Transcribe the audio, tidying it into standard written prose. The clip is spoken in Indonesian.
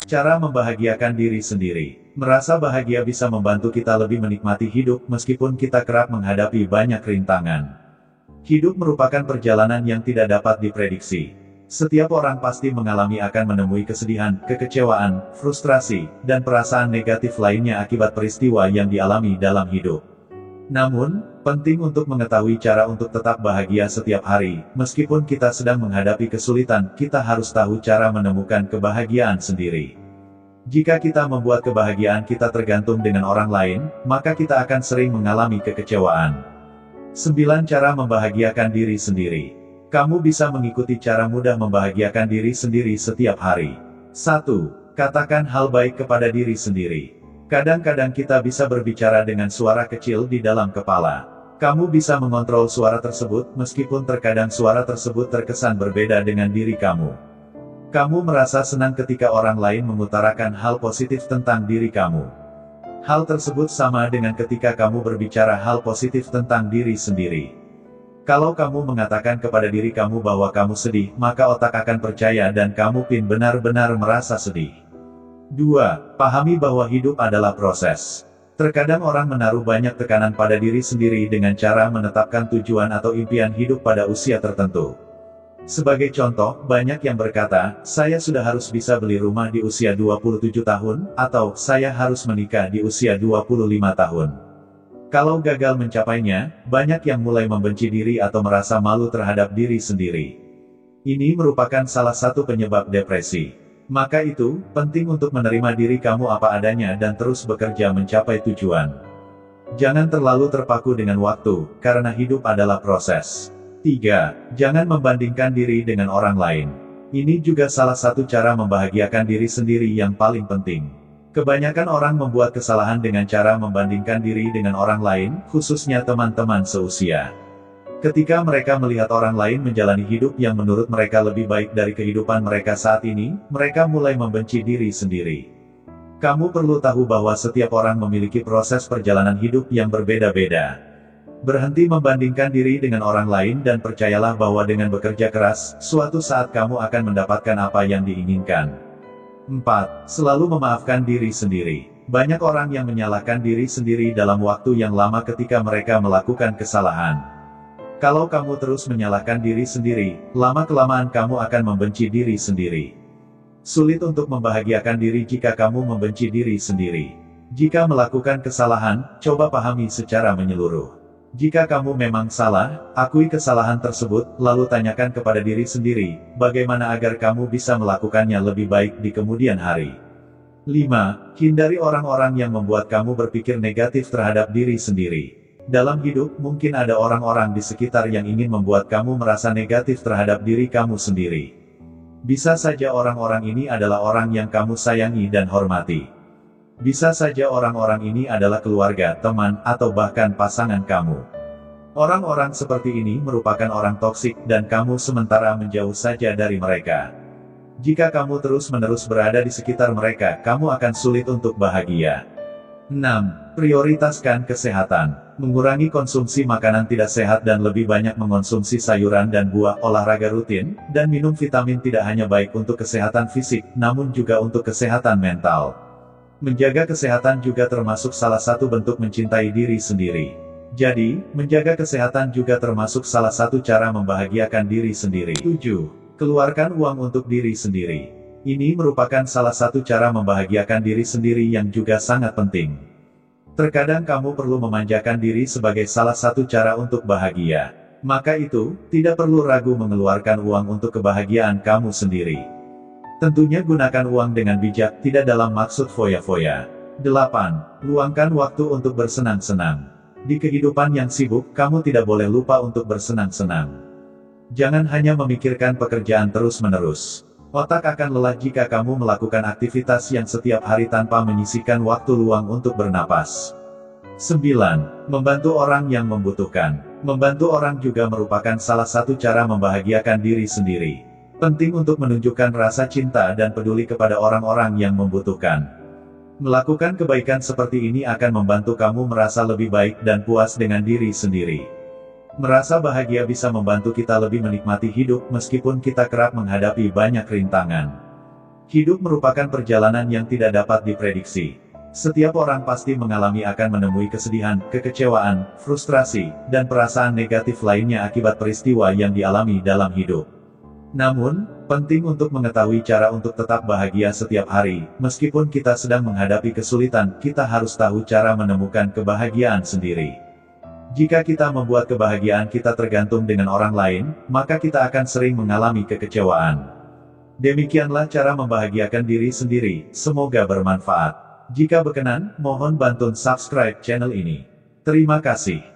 Cara membahagiakan diri sendiri. Merasa bahagia bisa membantu kita lebih menikmati hidup meskipun kita kerap menghadapi banyak rintangan. Hidup merupakan perjalanan yang tidak dapat diprediksi. Setiap orang pasti mengalami akan menemui kesedihan, kekecewaan, frustrasi, dan perasaan negatif lainnya akibat peristiwa yang dialami dalam hidup. Namun, penting untuk mengetahui cara untuk tetap bahagia setiap hari. Meskipun kita sedang menghadapi kesulitan, kita harus tahu cara menemukan kebahagiaan sendiri. Jika kita membuat kebahagiaan kita tergantung dengan orang lain, maka kita akan sering mengalami kekecewaan. 9 cara membahagiakan diri sendiri. Kamu bisa mengikuti cara mudah membahagiakan diri sendiri setiap hari. 1. Katakan hal baik kepada diri sendiri. Kadang-kadang kita bisa berbicara dengan suara kecil di dalam kepala. Kamu bisa mengontrol suara tersebut, meskipun terkadang suara tersebut terkesan berbeda dengan diri kamu. Kamu merasa senang ketika orang lain mengutarakan hal positif tentang diri kamu. Hal tersebut sama dengan ketika kamu berbicara hal positif tentang diri sendiri. Kalau kamu mengatakan kepada diri kamu bahwa kamu sedih, maka otak akan percaya dan kamu benar-benar merasa sedih. 2. Pahami bahwa hidup adalah proses. Terkadang orang menaruh banyak tekanan pada diri sendiri dengan cara menetapkan tujuan atau impian hidup pada usia tertentu. Sebagai contoh, banyak yang berkata, saya sudah harus bisa beli rumah di usia 27 tahun, atau saya harus menikah di usia 25 tahun. Kalau gagal mencapainya, banyak yang mulai membenci diri atau merasa malu terhadap diri sendiri. Ini merupakan salah satu penyebab depresi. Maka itu, penting untuk menerima diri kamu apa adanya dan terus bekerja mencapai tujuan. Jangan terlalu terpaku dengan waktu, karena hidup adalah proses. 3. Jangan membandingkan diri dengan orang lain. Ini juga salah satu cara membahagiakan diri sendiri yang paling penting. Kebanyakan orang membuat kesalahan dengan cara membandingkan diri dengan orang lain, khususnya teman-teman seusia. Ketika mereka melihat orang lain menjalani hidup yang menurut mereka lebih baik dari kehidupan mereka saat ini, mereka mulai membenci diri sendiri. Kamu perlu tahu bahwa setiap orang memiliki proses perjalanan hidup yang berbeda-beda. Berhenti membandingkan diri dengan orang lain dan percayalah bahwa dengan bekerja keras, suatu saat kamu akan mendapatkan apa yang diinginkan. 4. Selalu memaafkan diri sendiri. Banyak orang yang menyalahkan diri sendiri dalam waktu yang lama ketika mereka melakukan kesalahan. Kalau kamu terus menyalahkan diri sendiri, lama-kelamaan kamu akan membenci diri sendiri. Sulit untuk membahagiakan diri jika kamu membenci diri sendiri. Jika melakukan kesalahan, coba pahami secara menyeluruh. Jika kamu memang salah, akui kesalahan tersebut, lalu tanyakan kepada diri sendiri, bagaimana agar kamu bisa melakukannya lebih baik di kemudian hari. 5. Hindari orang-orang yang membuat kamu berpikir negatif terhadap diri sendiri. Dalam hidup, mungkin ada orang-orang di sekitar yang ingin membuat kamu merasa negatif terhadap diri kamu sendiri. Bisa saja orang-orang ini adalah orang yang kamu sayangi dan hormati. Bisa saja orang-orang ini adalah keluarga, teman, atau bahkan pasangan kamu. Orang-orang seperti ini merupakan orang toksik dan kamu sementara menjauh saja dari mereka. Jika kamu terus-menerus berada di sekitar mereka, kamu akan sulit untuk bahagia. 6. Prioritaskan kesehatan. Mengurangi konsumsi makanan tidak sehat dan lebih banyak mengonsumsi sayuran dan buah, olahraga rutin, dan minum vitamin tidak hanya baik untuk kesehatan fisik, namun juga untuk kesehatan mental. Menjaga kesehatan juga termasuk salah satu bentuk mencintai diri sendiri. Jadi, menjaga kesehatan juga termasuk salah satu cara membahagiakan diri sendiri. 7. Keluarkan uang untuk diri sendiri. Ini merupakan salah satu cara membahagiakan diri sendiri yang juga sangat penting. Terkadang kamu perlu memanjakan diri sebagai salah satu cara untuk bahagia. Maka itu, tidak perlu ragu mengeluarkan uang untuk kebahagiaan kamu sendiri. Tentunya gunakan uang dengan bijak, tidak dalam maksud foya-foya. 8. Luangkan waktu untuk bersenang-senang. Di kehidupan yang sibuk, kamu tidak boleh lupa untuk bersenang-senang. Jangan hanya memikirkan pekerjaan terus-menerus. Otak akan lelah jika kamu melakukan aktivitas yang setiap hari tanpa menyisihkan waktu luang untuk bernapas. 9. Membantu orang yang membutuhkan. Membantu orang juga merupakan salah satu cara membahagiakan diri sendiri. Penting untuk menunjukkan rasa cinta dan peduli kepada orang-orang yang membutuhkan. Melakukan kebaikan seperti ini akan membantu kamu merasa lebih baik dan puas dengan diri sendiri. Merasa bahagia bisa membantu kita lebih menikmati hidup meskipun kita kerap menghadapi banyak rintangan. Hidup merupakan perjalanan yang tidak dapat diprediksi. Setiap orang pasti mengalami akan menemui kesedihan, kekecewaan, frustrasi, dan perasaan negatif lainnya akibat peristiwa yang dialami dalam hidup. Namun, penting untuk mengetahui cara untuk tetap bahagia setiap hari. Meskipun kita sedang menghadapi kesulitan, kita harus tahu cara menemukan kebahagiaan sendiri. Jika kita membuat kebahagiaan kita tergantung dengan orang lain, maka kita akan sering mengalami kekecewaan. Demikianlah cara membahagiakan diri sendiri. Semoga bermanfaat. Jika berkenan, mohon bantu subscribe channel ini. Terima kasih.